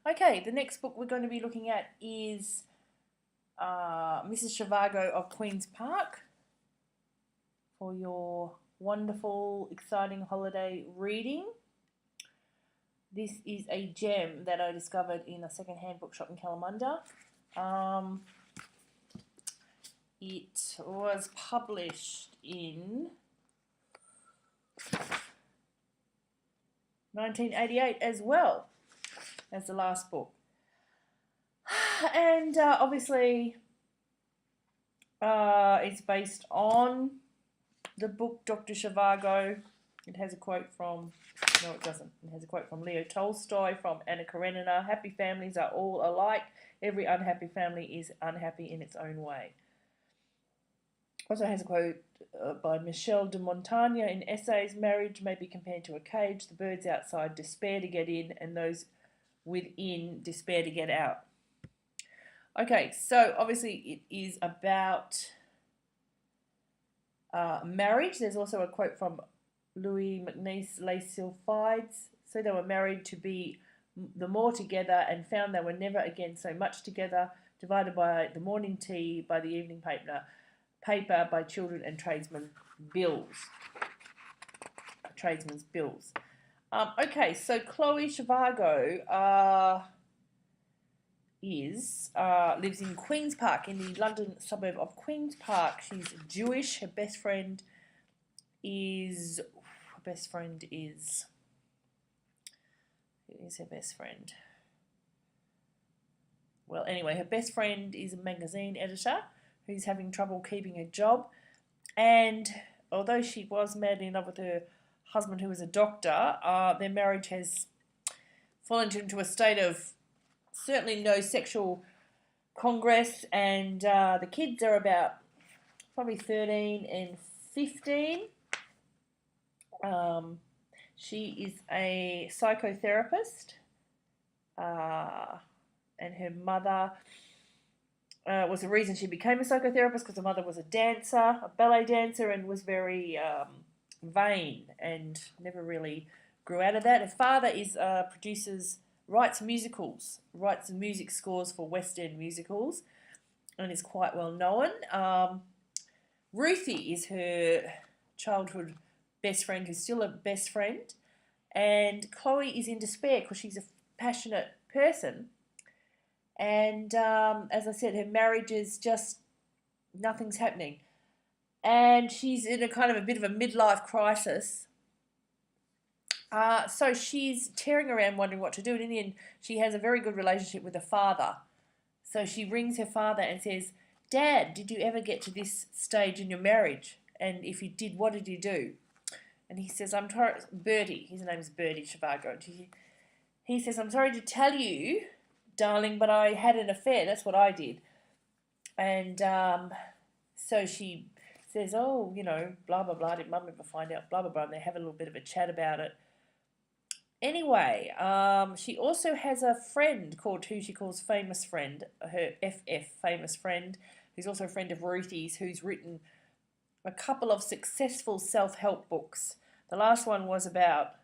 Okay, the next book we're going to be looking at is Mrs. Zhivago of Queen's Park for your wonderful, exciting holiday reading. This is a gem that I discovered in a second-hand bookshop in Kalamunda. It was published in 1988 as well as the last book. And obviously it's based on the book Dr. Zhivago. It has a quote from, no it doesn't, it has a quote from Leo Tolstoy, from Anna Karenina. Happy families are all alike. Every unhappy family is unhappy in its own way. Also has a quote by Michel de Montaigne in Essays. Marriage may be compared to a cage. The birds outside despair to get in, and those within despair to get out. Okay, so obviously it is about marriage. There's also a quote from Louis MacNeice Les Sylphides. So they were married to be the more together, and found they were never again so much together, divided by the morning tea, by the evening paper, by children and tradesmen's bills. Okay, so Chloe Zhivago lives in Queen's Park, in the London suburb of Queen's Park. She's Jewish. Her best friend is... Who is her best friend? Well, anyway, her best friend is a magazine editor who's having trouble keeping a job. And although she was madly in love with her husband, who was a doctor, their marriage has fallen into a state of certainly no sexual congress, and the kids are about probably 13 and 15. She is a psychotherapist, and her mother was the reason she became a psychotherapist, because her mother was a dancer, a ballet dancer, and was very vain and never really grew out of that. Her father is writes music scores for West End musicals, and is quite well known. Ruthie is her childhood best friend, who's still a best friend, and Chloe is in despair because she's a passionate person, and as I said, her marriage is just, nothing's happening, and she's in a kind of a bit of a midlife crisis. So she's tearing around wondering what to do, and in the end she has a very good relationship with her father. So she rings her father and says, "Dad, did you ever get to this stage in your marriage? And if you did, what did you do?" And he says, Bertie, his name is Bertie Zhivago. He says, "I'm sorry to tell you, darling, but I had an affair. That's what I did." And so she says, "Oh, you know, blah, blah, blah. Did Mum ever find out? Blah, blah, blah." And they have a little bit of a chat about it. Anyway, she also has a friend who she calls Famous Friend, her FF, Famous Friend, who's also a friend of Ruthie's, who's written a couple of successful self-help books. The last one was about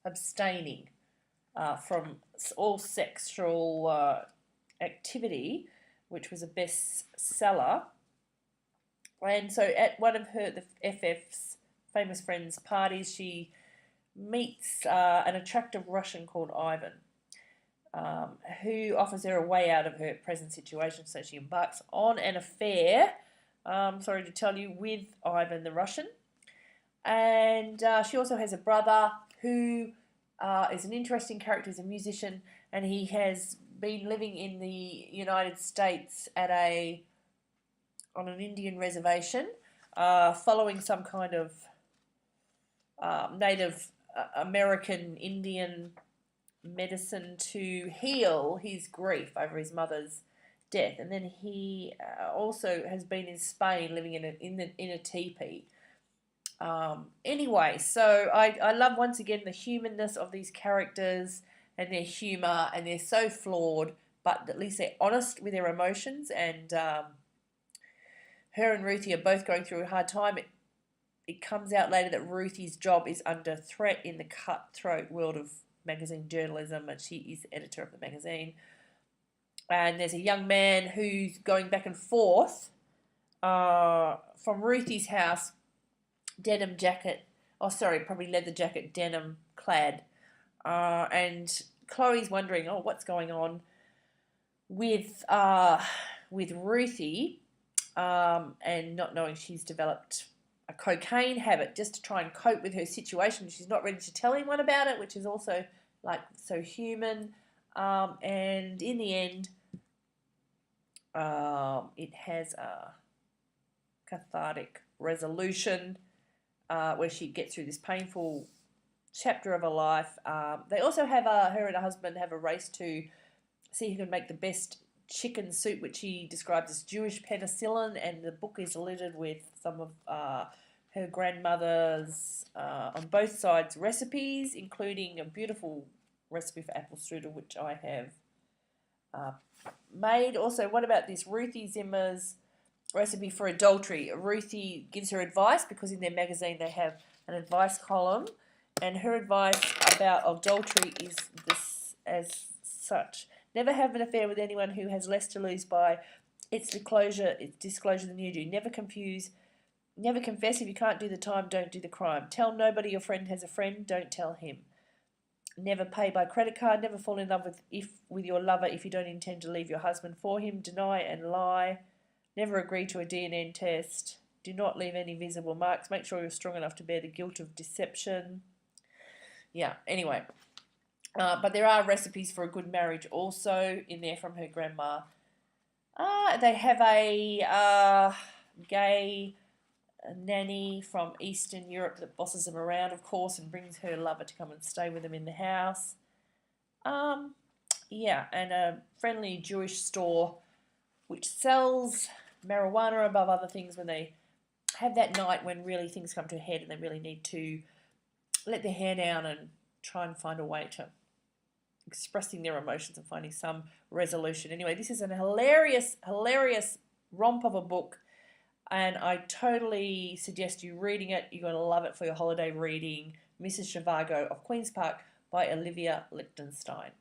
abstaining from all sexual activity, which was a bestseller. And so at one of the FF's Famous Friend's parties, she meets an attractive Russian called Ivan, who offers her a way out of her present situation. So she embarks on an affair, sorry to tell you, with Ivan the Russian. And she also has a brother who is an interesting character. He's a musician, and he has been living in the United States on an Indian reservation, following some kind of Native American Indian medicine to heal his grief over his mother's death. And then he also has been in Spain, living in a teepee. Anyway, so I love once again the humanness of these characters and their humour, and they're so flawed, but at least they're honest with their emotions. And her and Ruthie are both going through a hard time. It comes out later that Ruthie's job is under threat in the cutthroat world of magazine journalism, and she is the editor of the magazine. And there's a young man who's going back and forth from Ruthie's house, denim jacket, probably leather jacket, denim clad. And Chloe's wondering, what's going on with Ruthie, and not knowing she's developed a cocaine habit just to try and cope with her situation. She's not ready to tell anyone about it, which is also like so human. And in the end, it has a cathartic resolution where she gets through this painful chapter of her life. They also have her and her husband have a race to see who can make the best chicken soup, which she describes as Jewish penicillin, and the book is littered with some of her grandmother's, on both sides, recipes, including a beautiful recipe for apple strudel, which I have made. Also, what about this Ruthie Zimmer's recipe for adultery? Ruthie gives her advice, because in their magazine they have an advice column, and her advice about adultery is this as such: never have an affair with anyone who has less to lose by its disclosure than you do. Never confess if you can't do the time, don't do the crime. Tell nobody your friend has a friend, don't tell him. Never pay by credit card. Never fall in love with your lover if you don't intend to leave your husband for him. Deny and lie. Never agree to a DNA test. Do not leave any visible marks. Make sure you're strong enough to bear the guilt of deception. Yeah, anyway. But there are recipes for a good marriage also in there from her grandma. They have a gay nanny from Eastern Europe that bosses them around, of course, and brings her lover to come and stay with them in the house. Yeah, and a friendly Jewish store which sells marijuana above other things when they have that night when really things come to a head and they really need to let their hair down and try and find a way to expressing their emotions and finding some resolution. Anyway, this is an hilarious romp of a book, and I totally suggest you reading it. You're going to love it for your holiday reading. Mrs. Zhivago of Queen's Park by Olivia Lichtenstein.